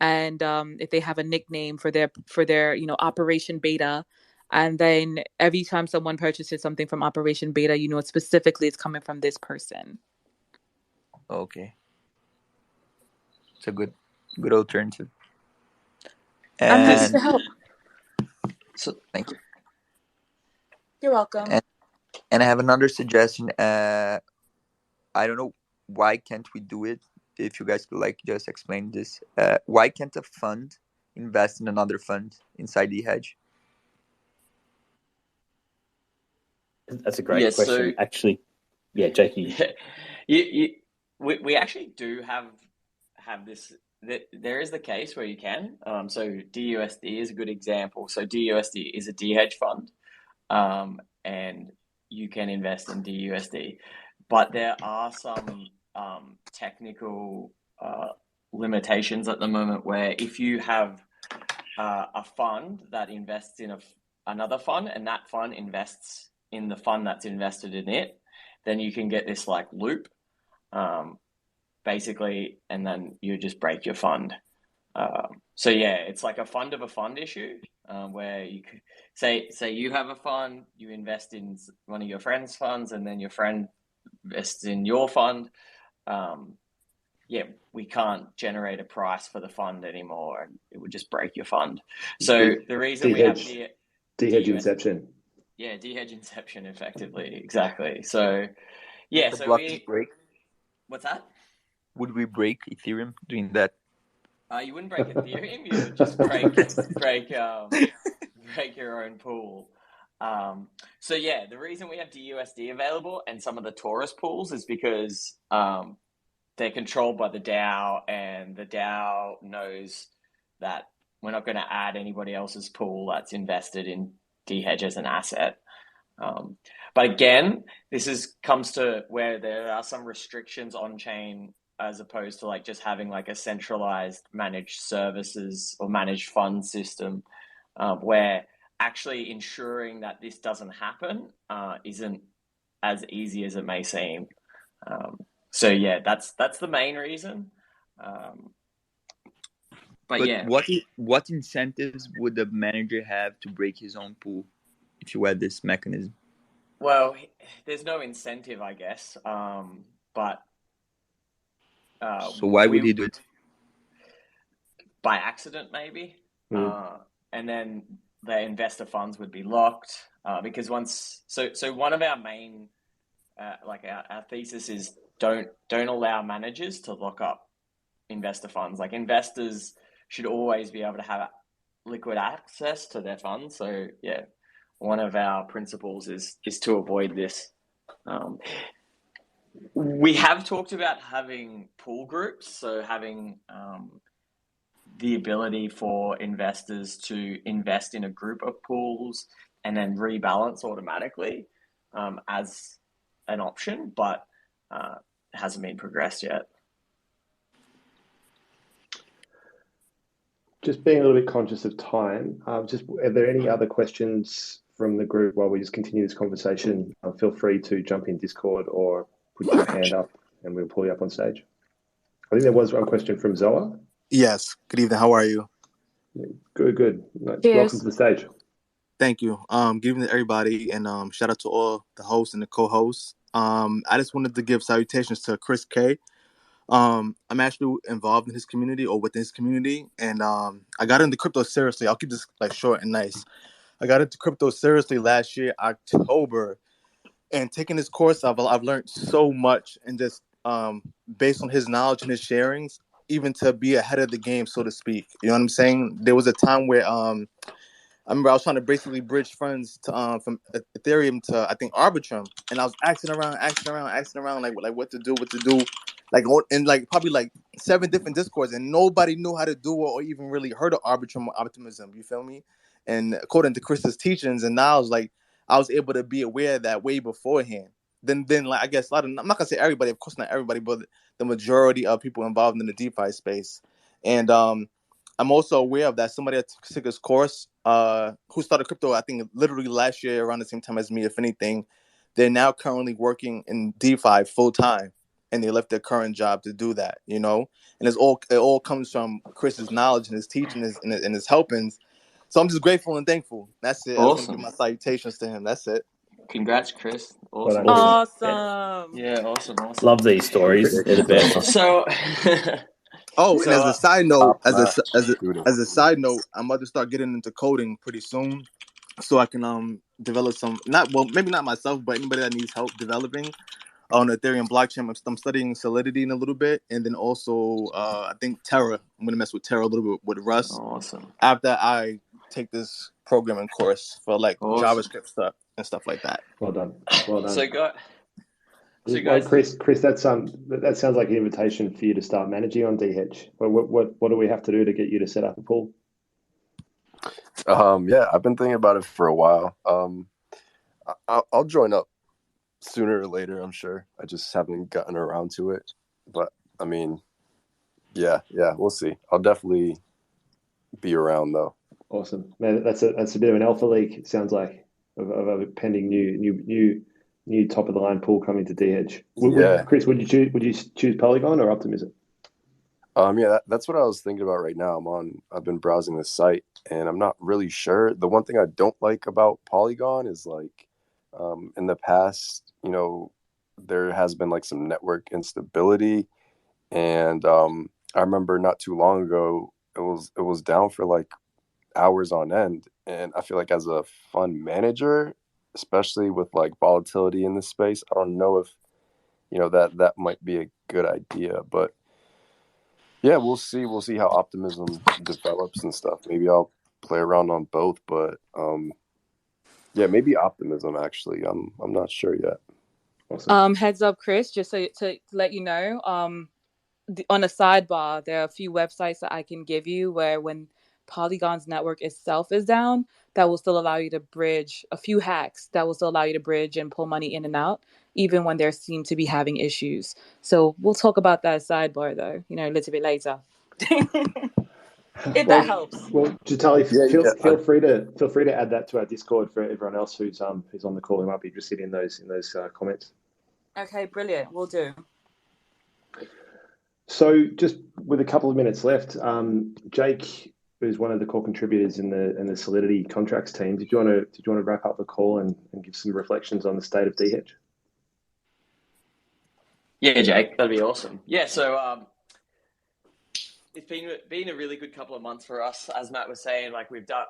and if they have a nickname for their Operation Beta, and then every time someone purchases something from Operation Beta, specifically it's coming from this person. Okay. It's a good alternative. And I'm happy to help. So thank you. You're welcome. And I have another suggestion. I don't know, why can't we do it? If you guys could like just explain this. Why can't a fund invest in another fund inside dHEDGE? That's a great question. So, actually, yeah, Jakey. We actually do have this. There is the case where you can. So DUSD is a good example. So DUSD is a dHEDGE fund, and you can invest in DUSD, but there are some technical limitations at the moment where if you have a fund that invests in another fund and that fund invests in the fund that's invested in it, then you can get this like loop. Basically, and then you just break your fund. So yeah, it's like a fund of a fund issue, where you could say you have a fund, you invest in one of your friend's funds, and then your friend invests in your fund. We can't generate a price for the fund anymore, and it would just break your fund. So the reason we have dHEDGE Inception. Yeah, dHEDGE Inception, effectively, exactly. So yeah, the so block break. What's that? Would we break Ethereum doing that? You wouldn't break Ethereum. You would just break your own pool. So yeah, the reason we have DUSD available and some of the Toros pools is because they're controlled by the DAO, and the DAO knows that we're not going to add anybody else's pool that's invested in dHEDGE as an asset. But again, this comes to where there are some restrictions on chain as opposed to like just having like a centralized managed services or managed fund system, where actually ensuring that this doesn't happen isn't as easy as it may seem. So yeah, that's the main reason. But yeah, what incentives would the manager have to break his own pool if you had this mechanism? Well, there's no incentive, I guess. But so why would he do it? By accident, maybe. And then the investor funds would be locked because once. So one of our main, our thesis is don't allow managers to lock up investor funds. Like investors should always be able to have liquid access to their funds. So yeah, one of our principles is to avoid this. We have talked about having pool groups, so having the ability for investors to invest in a group of pools and then rebalance automatically as an option, but it hasn't been progressed yet. Just being a little bit conscious of time, are there any other questions from the group while we just continue this conversation? Feel free to jump in Discord or put your hand up and we'll pull you up on stage. I think there was one question from Zoa. Yes. Good evening. How are you? Good. Welcome to the stage. Thank you. Good evening to everybody, and shout out to all the hosts and the co-hosts. I just wanted to give salutations to Kris K. I'm actually involved in his community or within his community, and I got into crypto seriously. I'll keep this like short and nice. I got into crypto seriously last year, October, and taking this course, I've learned so much, and just based on his knowledge and his sharings, even to be ahead of the game, so to speak. You know what I'm saying? There was a time where I remember I was trying to basically bridge funds to from Ethereum to, I think, Arbitrum, and I was asking around, like what to do, like probably like 7 different discords, and nobody knew how to do it or even really heard of Arbitrum or optimism. You feel me? And according to Kris's teachings and knowledge, like I was able to be aware of that way beforehand. Then like I guess I'm not gonna say everybody, of course not everybody, but the majority of people involved in the DeFi space, and I'm also aware of that somebody that took this course, who started crypto, I think literally last year around the same time as me, if anything, they're now currently working in DeFi full time, and they left their current job to do that, you know. And it all comes from Kris's knowledge and his teaching and his helpings. So I'm just grateful and thankful. That's it. Awesome. I just want to give my salutations to him. That's it. Congrats, Kris. Awesome. Awesome. Yeah, awesome. Love these stories. They're the best. So. And as a side note, as a side note, I'm about to start getting into coding pretty soon, so I can develop some maybe not myself, but anybody that needs help developing on Ethereum blockchain. I'm studying Solidity in a little bit, and then also I think Terra. I'm gonna mess with Terra a little bit with Rust. Awesome. After I take this programming course for like JavaScript stuff and stuff like that. Well done. So guys, Kris, that sounds like an invitation for you to start managing on dHEDGE. What do we have to do to get you to set up a pool? Yeah, I've been thinking about it for a while. I'll join up sooner or later, I'm sure. I just haven't gotten around to it. But I mean, yeah, we'll see. I'll definitely be around though. Awesome, man. That's a bit of an alpha leak. It sounds like of a pending new top of the line pool coming to dHEDGE. Kris, would you choose Polygon or Optimism? Yeah, that's what I was thinking about right now. I've been browsing the site and I'm not really sure. The one thing I don't like about Polygon is like in the past, you know, there has been like some network instability, and I remember not too long ago it was down for like hours on end, and I feel like as a fund manager, especially with like volatility in this space, I don't know if, you know, that might be a good idea. But yeah, we'll see how Optimism develops and stuff. Maybe I'll play around on both, but yeah, maybe Optimism actually. I'm not sure yet. Awesome. Heads up, Kris, just so to let you know, on a sidebar, there are a few websites that I can give you where when Polygon's network itself is down, that will still allow you to bridge a few hacks that will still allow you to bridge and pull money in and out, even when they seem to be having issues. So we'll talk about that sidebar though, a little bit later. If that helps. Well, Jatali, feel free to add that to our Discord for everyone else who's on the call who might be interested in those comments. Okay, brilliant. We'll do. So, just with a couple of minutes left, Jake, who's one of the core contributors in the Solidity contracts team, did you want to wrap up the call and give some reflections on the state of dHEDGE? Yeah, Jake, that'd be awesome. Yeah, so it's been a really good couple of months for us. As Matt was saying, like we've got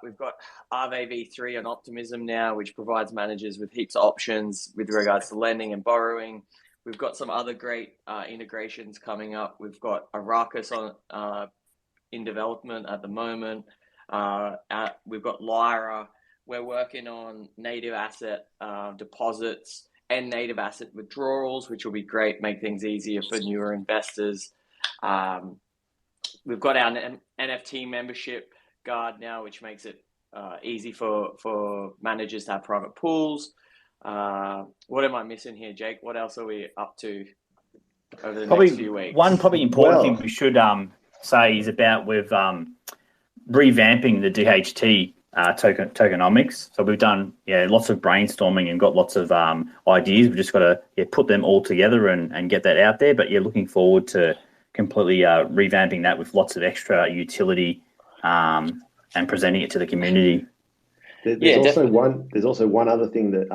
Aave v3 on Optimism now, which provides managers with heaps of options with regards to lending and borrowing. We've got some other great integrations coming up. We've got Arrakis on in development at the moment. We've got Lyra. We're working on native asset deposits and native asset withdrawals, which will be great, make things easier for newer investors. We've got our NFT membership guard now, which makes it easy for managers to have private pools. What am I missing here, Jake? What else are we up to over the next few weeks? One probably important thing we should say is about with revamping the DHT tokenomics. So we've done lots of brainstorming and got lots of ideas. We've just got to put them all together and get that out there. But looking forward to completely revamping that with lots of extra utility and presenting it to the community. There's also one other thing that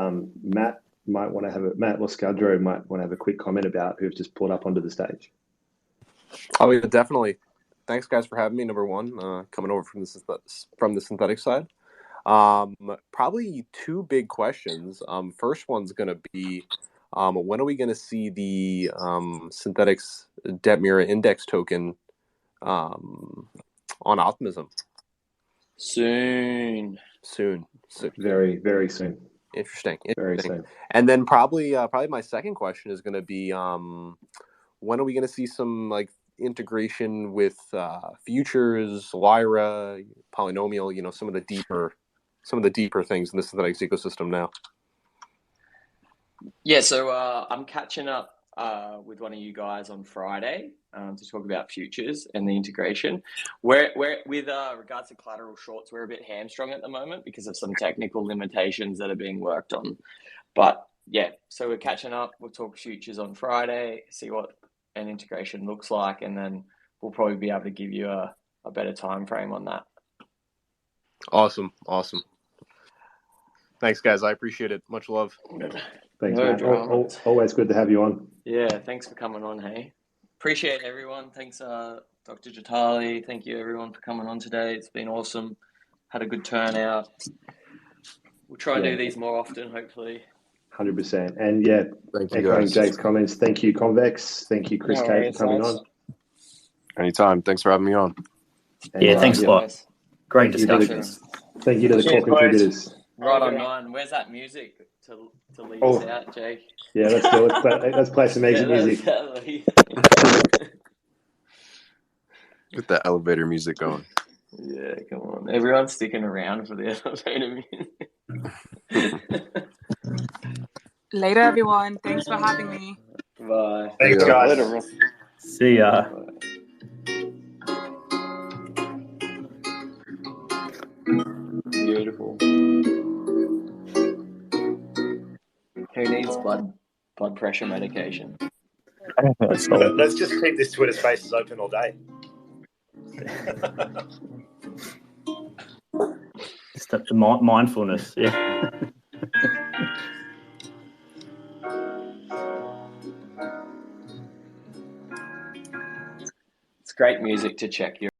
Matt Moscadro might want to have a quick comment about, who's just pulled up onto the stage. Oh yeah, definitely. Thanks guys for having me. Number one, coming over from the synthetic side. Probably two big questions. First one's going to be, when are we going to see the synthetics debt mirror index token on Optimism? Soon. Very, very soon. Interesting. Very soon. And then probably my second question is going to be, when are we going to see some integration with futures, Lyra, polynomial? Some of the deeper things in the synthetics ecosystem now. Yeah, so I'm catching up with one of you guys on Friday to talk about futures and the integration. We're with regards to collateral shorts, we're a bit hamstrung at the moment because of some technical limitations that are being worked on. But yeah, so we're catching up. We'll talk futures on Friday, see what an integration looks like, and then we'll probably be able to give you a better time frame on that. Awesome. Thanks, guys. I appreciate it. Much love. Thanks, Matt. Always good to have you on. Yeah, thanks for coming on, hey. Appreciate everyone. Thanks, Dr. Jatali. Thank you, everyone, for coming on today. It's been awesome. Had a good turnout. We'll try and do these more often, hopefully. 100%. And thank you, echoing guys. Jake's comments, thank you, Convex. Thank you, Kris K, for coming on. Anytime. Thanks for having me on. And, thanks a lot. Great discussions. Thank you to the core contributors. Right on 9. Where's that music to lead us out, Jake? Yeah, let's do it. Let's play some exit music. Get that elevator music going. Yeah, come on. Everyone's sticking around for the elevator music. Later, everyone. Thanks for having me. Bye. Thanks, guys. Later. See ya. Beautiful. Who needs blood pressure medication? Let's just keep this Twitter Spaces open all day. Just mindfulness, yeah. It's great music to check your